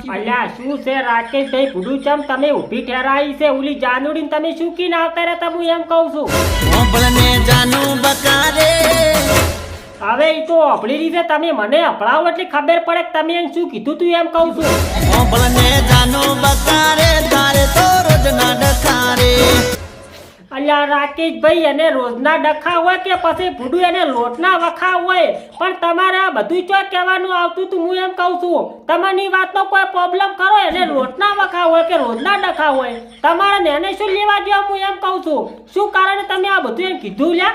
અલ્યા શું છે રાકેશભાઈ ભૂડું ચમ તમે ઊભી ઠેરાઈ છે ઓલી જાનુડીને તમે શું કીને આવતા રહ્યા હું એમ કહું છું હવે એ તો અભળી રીતે તમે મને અપડાવો એટલે ખબર પડે કે તમે એને શું કીધું તું એમ કહું છું અલ્યા રાકેશભાઈ એને રોજના ડખા હોય કે પછી ભૂડું એને લોટના વખા હોય પણ તમારે આ બધું ચો કહેવાનું આવતું તું હું એમ કહું છું તમારી વાતનો કોઈ પ્રોબ્લેમ કરો એને લોટના વખા હોય કે રોજના ડખા હોય તમારે ને એને શું લેવા દેવા હું એમ કહું છું શું કારણે તમે આ બધું એમ કીધું લ્યા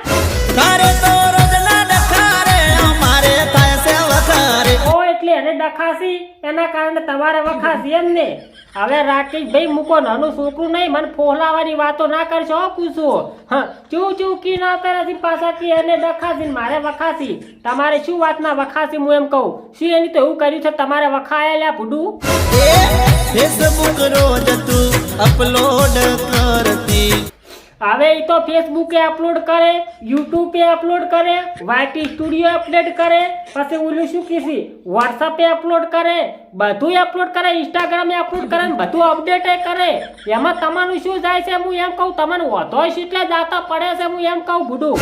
એટલે એને ડખાસી એના કારણે તમારે વખાસી એમ ને હવે રાકેશભાઈ મૂકો નાનું છોકરું નહીં મને ફોલાવાની વાતો ના કરશો પૂછો હા ચૂ કી ના તરફથી પાછાથી એને ડખાસી મારે વખાસી તમારે શું વાતના વખાસી હું એમ કહું શું એની તો એવું કર્યું છે તમારે વખાયેલા ભૂડું ફેસબુક રોજ તું અપલોડ કરતી હવે એ તો ફેસબુકે અપલોડ કરે યુટ્યુબે અપલોડ કરે વાયટી સ્ટુડિયો અપલોડ કરે પછી ઓલું શું કીધી વોટ્સઅપે અપલોડ કરે બધું અપલોડ કરે ઇન્સ્ટાગ્રામે અપલોડ કરે બધું અપડેટ કરે એમાં તમારું શું જાય છે હું એમ કહું તમને વધો એટલે જાતા પડે છે હું એમ કહું ભૂડું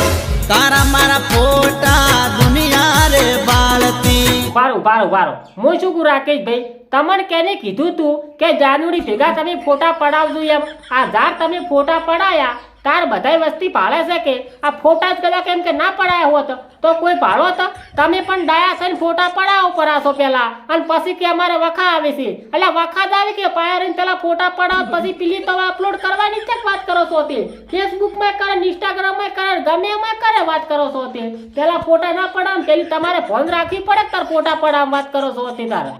તારા મારા ફોટા દુનિયા રે બાળતી વારો હું શું કહું રાકેશભાઈ તમને કેને કીધું તું કે જાનુડી ભેગા તમે ફોટા પડાવજો એમ આ ઝાડ તમે ફોટા પડાયા તાર બધાય વસ્તી ભાળે છે કે આ ફોટા જ કદાચ એમ કે ના પડાયા હોત તો કોઈ ભાળો તો તમે પણ ડાયા થઈને ફોટા પડાવો પરાશો પેલા અને પછી કે અમારે વખા આવે છે એટલે વખા જ આવે કે પાયા રહીને પેલા ફોટા પડાવો પછી પેલી તો અપલોડ કરવાની જ વાત કરો છો તે ફેસબુકમાં કરે ઇન્સ્ટાગ્રામમાં કરે ગમે એમાં કરે વાત કરો છો તે પેલા ફોટા ના પડાવ પેલી તમારે ફોન રાખવી પડે તાર ફોટા પડાવ વાત કરો છો તે તારે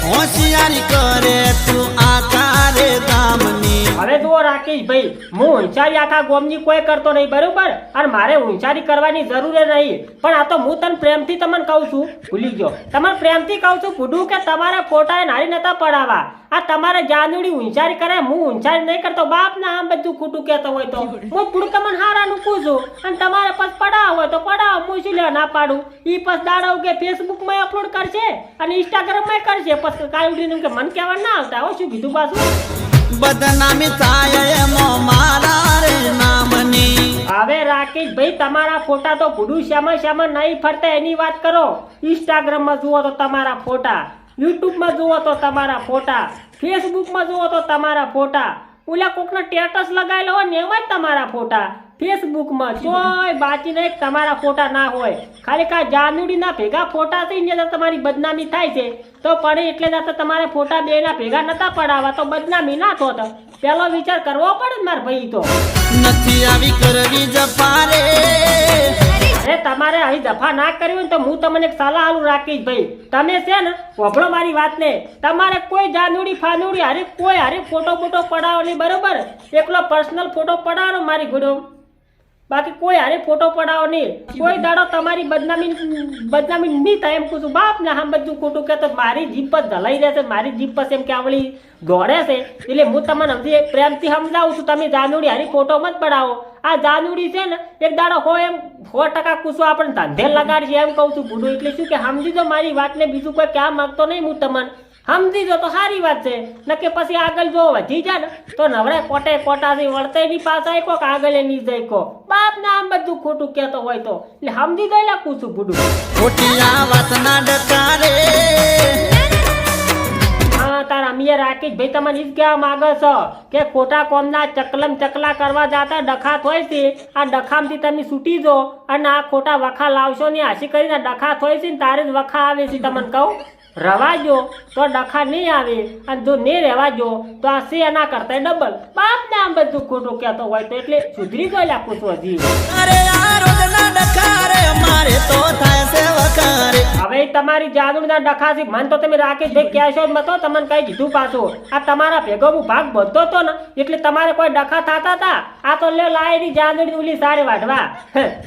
હોશિયારી કરે તું આકારે ગામની હવે જુઓ રાકેશભાઈ હું હોંચારી આખા ગોમની કોઈ કરતો નહીં બરોબર અને મારે હોંચારી કરવાની જરૂર નહીં પણ આ તો હું તને પ્રેમથી તમને કહું છું ભૂલી ગયો તમને પ્રેમથી કહું છું ભૂડું કે તમારા ફોટા નારી નતા પડાવવા આ તમારે જાનુડી હોંચારી કરે હું હોંચારી નહીં કરતો બાપ ના આમ બધું ખોટું કહેતો હોય તો હું ભૂડું તમને હારાનું પૂછું અને તમારે પછી પડાવ હોય તો પડાવ હું શું લેવા ના પાડું ઈ પછી દાડો કે ફેસબુકમાં અપલોડ કરશે અને ઇન્સ્ટાગ્રામમાં કરશે પછી કાલ ઉડીને કે મને કહેવા ના આવતા હો શું કીધું પાછું બદનામી થાય એમો મારા રે નામની હવે રાકેશભાઈ તમારા ફોટા તો ભૂડું શ્યામા નહીં ફરતા એની વાત કરો ઇન્સ્ટાગ્રામમાં જુઓ તો તમારા ફોટા યુટ્યુબમાં જુઓ તો તમારા ફોટા ફેસબુકમાં જુઓ તો તમારા ફોટા ઓલા કોકનો સ્ટેટસ લગાવેલો હોય ને એમાં જ તમારા ફોટા ફેસબુકમાં જોય બાકી નહીં તમારા ફોટા ના હોય ખાલી કા જાનુડીના ભેગા ફોટા થઈને તમારી બદનામી થાય છે તો પડે એટલે જ તમારે ફોટા બેના ભેગા નતા પડાવવા તો બદનામી ના થોત પેલો વિચાર કરવો પડે ને મારા ભાઈ તો નથી આવી કરવી જફારે અરે તમારે અહીં જફા ના કર્યું ને તો હું તમને એક સલાહ આલું રાખીશ ભાઈ તમે છે ને વભળો મારી વાતને તમારે કોઈ જાનુડી ફાનુડી હારે કોઈ હારે ફોટો પડાવો નહીં બરોબર એકલો પર્સનલ ફોટો પડાવવાનો મારી ગુડો બાકી કોઈ હારે ફોટો પડાવો નહીં કોઈ દાડો તમારી બદનામી નહીં થાય એમ કહું છું બાપ ને આમ બધું ખોટું કે તો મારી જીભ પર ધલાઈ રહેશે મારી જીભ પર એમ કે આવડી દોડે છે એટલે હું તમને સમજી પ્રેમથી સમજાવું છું તમે જાનુડી હારી ફોટો મત પડાવો આ જાનુડી છે ને એક દાડો હોય એમ 100% કુસો આપણે ધંધે લગાડશે એમ કહું છું ભૂડું એટલે શું કે સમજી દો મારી વાતને બીજું કોઈ ક્યાં માંગતો નહીં હું તમને સમજી દો તો સારી વાત છે નકે પછી આગળ જો વધી જાય ને તો નવરે કોટાથી વળતે ની પાછા કોક આગળ નહીં જાય કો બાપ ને આમ બધું ખોટું કહેતો હોય તો એટલે સમજી દો લાગું છું ભૂડું ખોટિયા વાતના ડકારે હા તારા મીએ રાકેશભાઈ તમને જ કહેવા માંગે છો કે ખોટા કોમના ચકલા કરવા જતા ડખાત હોય છે આ ડખામથી તમે છૂટી જો અને આ ખોટા વખા લાવશો ને હાસી કરીને ડખાત હોય છે ને તારે જ વખા આવે છે તમને કહું રવાજો તો ડખા નહીં આવે અને જો નહીં રહેવાજો તો આ છે એના કરતા ડબલ બાપ ને આમ બધું ખોટું કહેતો હોય તો એટલે સુધરી ગયો લાગુ છું હજી અરે આ રોજના ડકારે મારે તો થાય છે વખારે હવે તમારી જાદુના ડખાથી મન તો તમે રાકેશભાઈ કહેશો જ મતો તમને કઈ કીધું પાછું આ તમારા ભેગો હું ભાગ બધો તો ને એટલે તમારે કોઈ ડખા થતા હતા આ તો લે લાયેલી જાદુની ઉલી સારી વાઢવા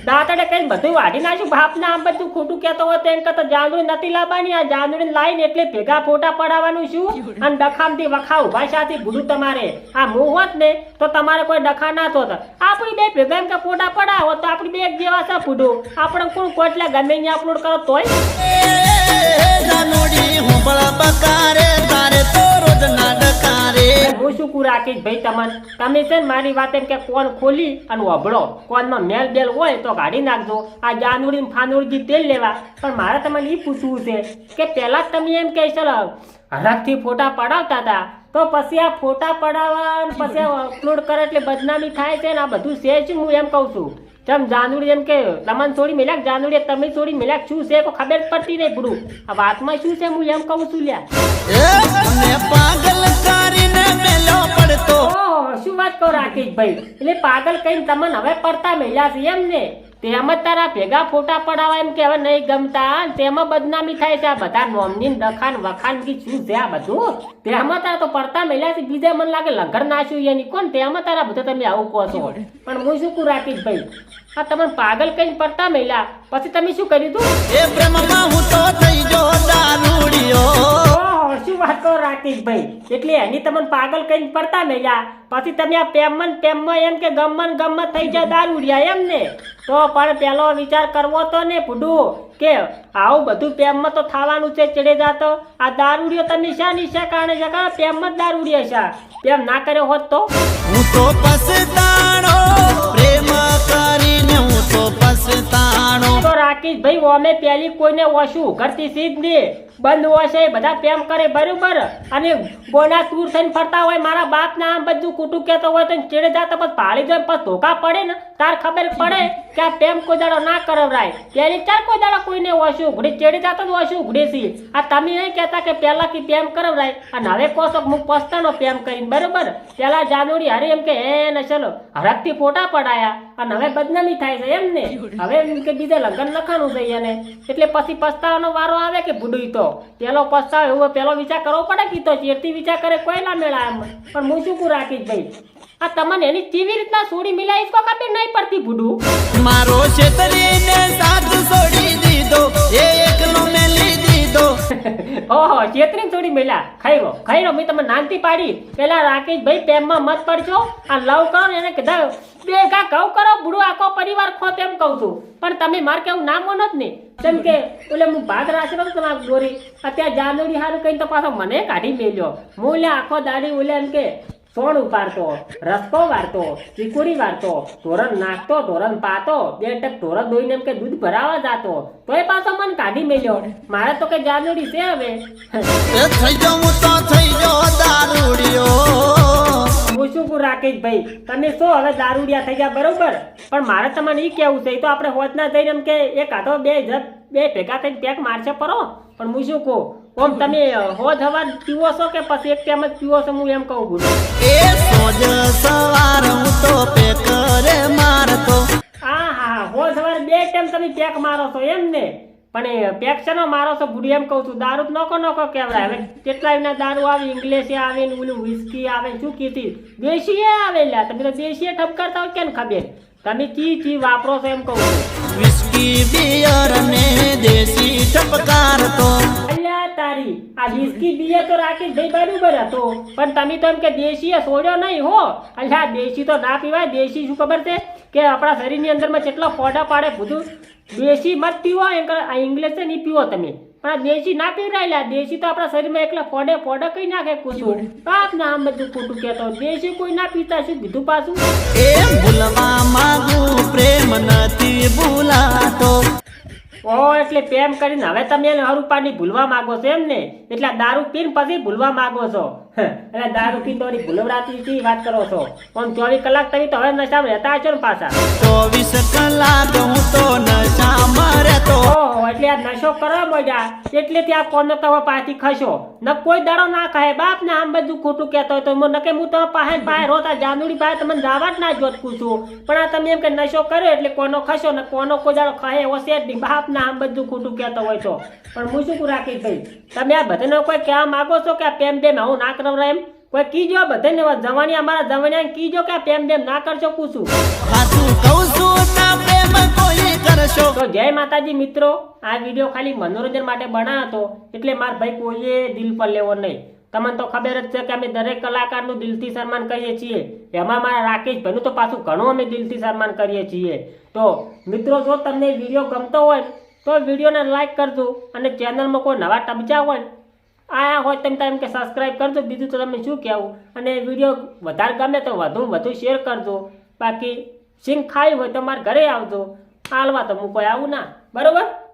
દાંતડે કઈ બધું વાઢી નાખ્યું બાપ ને આમ બધું ખોટું કહેતો હોય તો એમ કરતા જાદુની નથી લાવવાની આ જાદુની લાઈન એટલે ભેગા ફોટા પડાવવાનું શું અને ડખામથી વખા ઉભા સાથે ભૂલું તમારે આ મું હોત ને તો તમારે કોઈ ડખા ના થોત આપણી બે ભેગા એમ કે ફોટા પડાવો તો આપણી બે એક જેવા છે ફૂડું આપણે કોણ કોટલા ગમે અપલોડ કરો તોય જાનુડી હું બળા બકારે શું કું રાખીશ ભાઈ તમને તમે છે ને મારી વાત એમ કે કોણ ખોલી અને વભળો કોનમાં મેલ બેલ હોય તો કાઢી નાખજો આ જાનુડી ફાનુડી તેલ લેવા પણ મારે તમને એ પૂછવું છે કે પહેલા તમે એમ કે ચલો હરખથી ફોટા પડાવતા હતા તો પછી આ ફોટા પડાવવા અને પછી અપલોડ કરે એટલે બદનામી થાય છે ને આ બધું છે શું હું એમ કહું છું ચમ જાનુડી એમ કે તમને છોડી મિલાક જાનુડી તમે છોડી મિલાક શું છે કોઈ ખબર પડતી નહીં પૂરું આ વાતમાં શું છે હું એમ કહું છું લ્યા પાગલ કરીને મેલો પડતો ઓહો શું વાત કહો રાકેશ ભાઈ એટલે પાગલ કઈ તમને હવે પડતા મળ્યા છે એમ ને તેમાં તારા ભેગા ફોટા પડાવવા એમ કે હવે નહીં ગમતા તેમાં બદનામી થાય છે આ બધા નોમની દખાન વખાન કી શું છે આ બધું તેમાં તારા તો પડતા મળ્યા છે બીજા મને લાગે લંગર નાશ્યું એની કોણ તેમાં તારા બધા તમે આવું કહો છો પણ હું શું કહું રાકેશ ભાઈ આ તમને પાગલ કઈ પડતા મળ્યા પછી તમે શું કર્યું તું એ પ્રેમમાં હું તો થઈ ગયો દારૂડિયો ઓહો શું વાત કહો રાકેશ ભાઈ એટલે એની તમને પાગલ કઈ પડતા મળ્યા પછી તમે આ પેમમાં એમ કે ગમન થઈ જાય દારૂડિયા એમ ને તો પણ પેલો વિચાર કરવો તો ને ફૂડું કે આવું બધું પેમમાં તો થવાનું છે ચડે જાતો આ દારૂડિયો તમે શા કારણે છે કા પેમમાં જ દારૂડિયા શા પેમ ના કર્યો હોત તો હું તો પછતાણો પ્રેમ કરીને હું તો પછતાણો તો રાકેશ ભાઈ ઓમે પેલી કોઈને ઓછું ઘરથી સીધ ને બંધ હોય બધા પ્રેમ કરે બરોબર અને ગોના તૂર થઈને ફરતા હોય મારા બાપ ના આમ બધું કુટુંબ કેતો હોય તો ચેડે જાતો પછી પાળી જાય પછી ધોકા પડે ને તાર ખબર પડે કે આ પ્રેમ કોઈ દાડો ના કરવરાય પેલી ચાર કોઈ દાડો કોઈને ઓછું ઉઘડી ચેડે જાતો ઓછું ઉઘડે છે આ તમે નહીં કહેતા કે પહેલા થી પ્રેમ કરવરાય અને હવે કહો છો હું પસ્તાનો પ્રેમ કરીને બરોબર પેલા જાનુડી હારે એમ કે હે ને ચલો હરખથી ફોટા પડાયા અને હવે બદનામી થાય છે એમ ને હવે એમ કે બીજા લગ્ન લખાણું છે એને એટલે પછી પસ્તાવાનો વારો આવે કે ભૂડું તો પેલો પસ્તાવ એવો પેલો વિચાર કરવો પડે કે તો ચેરથી વિચાર કરે કોઈ ના મેળા એમ પણ હું શું કહું રાકેશ ભાઈ આ તમને એની કેવી રીતના છોડી મિલાઈ કો ખબર નહીં પડતી ભૂડું મારો છેતરીને સાથ છોડી દીધો એ એકલો મેલી દીધો ઓહો ચેતરી છોડી મિલા ખાઈરો મેં તમને નાનથી પાડી પેલા રાકેશ ભાઈ પ્રેમમાં મત પડજો આ લવ કરો ને એને કીધા બે ગા ઘઉં કરો બુડો આખો પરિવાર ખો તેમ કહું છું પણ તમે માર કેવું ના માનો જ નહીં કેમ કે ઓલે હું ભાગ રાખી દઉં તમારી દોરી અત્યારે જાનુડી હારું કઈ તો પાછો મને કાઢી મેલ્યો હું લે આખો દાડી ઓલે એમ કે સોણ ઉપાડતો રસ્કો વારતો ચીકુડી વારતો ધોરણ નાખતો ધોરણ પાતો 2 ટક ધોરણ દોઈને એમ કે દૂધ ભરાવા જાતો તોય પાછો મને કાઢી મેલ્યો મારે તો કે જાનુડી છે હવે એ થઈ ગયો હું તો થઈ ગયો દારૂડિયો હું શું કહું રાકેશ ભાઈ તમે શું હવે દારૂડિયા થઈ ગયા બરોબર પણ મારે તમને એ કેવું છે તો આપણે હોજના જઈને એમ કે એક હાથો બે ભેગા થઈને પેક મારશે પરો પણ હું શું કહું ઓમ તમે હોજ હવા પીવો છો કે પછી એક ટાઈમ જ પીવો છો હું એમ કહું ગુરુ એ સોજ સવાર હું તો પેક રે મારતો હા હોજ સવાર બે ટાઈમ તમે પેક મારો છો એમ ને પણ પેક શેનો મારો છો ગુરુ એમ કહું છું દારૂ નોકો કેવડાય હવે કેટલા એના દારૂ આવે ઇંગ્લિશ આવે ને ઓલું વિસ્કી આવે શું કીધી દેશી આવેલા તમે તો દેશી ઠપકારતા હોય કેમ ખબર તમે ચી વાપરો છો એમ કહું છું વિસ્કી બિયર ને દેશી ઠપકારતો અલ્યા તારી આ વિસ્કી બીએ તો રાકેશ ભાઈ બરાબર હતો પણ તમે તો એમ કે દેશી છોડ્યો નહીં હો અલ્યા દેશી તો ના પીવાય દેશી શું ખબર છે કે આપણા શરીરની અંદરમાં કેટલા ફોડા પાડે બધું દેશી મત પીવો આ ઇંગ્લિશ છે નહીં પીવો તમે પણ આ દેશી ના પીવડાયેલા દેશી તો આપણા શરીરમાં એકલા ફોડા કઈ નાખે કૂતું બાપ ના આમ બધું ખોટું કહેતો દેશી કોઈ ના પીતા શું કીધું પાછું એ ભૂલવા માંગુ પ્રેમ નથી ભૂલાતો ઓ એટલે પ્રેમ કરીને હવે તમે એને હરુપાની ભૂલવા માંગો છો એમ ને એટલે દારૂ પીને પછી ભૂલવા માંગો છો એટલે દારૂ પીને તો ભૂલવરાતી વાત કરો છો આમ 24 કલાક તમે તો હવે નશામાં રહેતા છો ને પાછા 24 કલાક હું તો નશામાં રહેતો ઓહો એટલે આ નશો કરવા મળ્યા એટલે ત્યાં કોનો તો પાછી ખસો ન કોઈ દાડો ના ખાય બાપ ને આમ બધું ખોટું કહેતો હોય તો નકે હું તો પાસે રોતા જાનુડી પાસે તમને જવા જ ના જોત પૂછું પણ આ તમે એમ કે નશો કર્યો એટલે કોનો ખસો ને કોનો કોઈ દાડો ખાય એવો છે જ નહીં બાપ ના આમ બધું ખોટું કહેતો હોય તો પણ હું શું રાકેશ ભાઈ તમે આ બધાને કોઈ કહેવા માંગો છો કે આ પ્રેમ બેમ હું ના કરવરા એમ કોઈ કીજો બધાને જવાની અમારા જવાનિયા કીજો કે આ પ્રેમ બેમ ના કરશો પૂછું સાચું કહું છું ના પ્રેમ કોઈ કરશો તો જય માતાજી મિત્રો આ વિડીયો ખાલી મનોરંજન માટે બનાવ્યો હતો એટલે મારા ભાઈ કોઈએ દિલ પર લેવો નહીં તમને તો ખબર જ છે કે અમે દરેક કલાકારનું દિલથી સન્માન કરીએ છીએ એમાં મારા રાકેશ ભાઈનું તો પાછું ઘણું અમે દિલથી સન્માન કરીએ છીએ તો મિત્રો જો તમને વિડીયો ગમતો હોય તો વિડીયોને લાઈક કરજો અને ચેનલમાં કોઈ નવા ટબજા હોય આયા હોય તમે એમ કે સબસ્ક્રાઈબ કરજો, બીજું તો તમે શું કહેવું. અને વિડીયો વધારે ગમે તો વધુ શેર કરજો. બાકી સિંગ ખાવી હોય તો મારા ઘરે આવજો, હાલવા તો હું કોઈ આવું ના, બરોબર.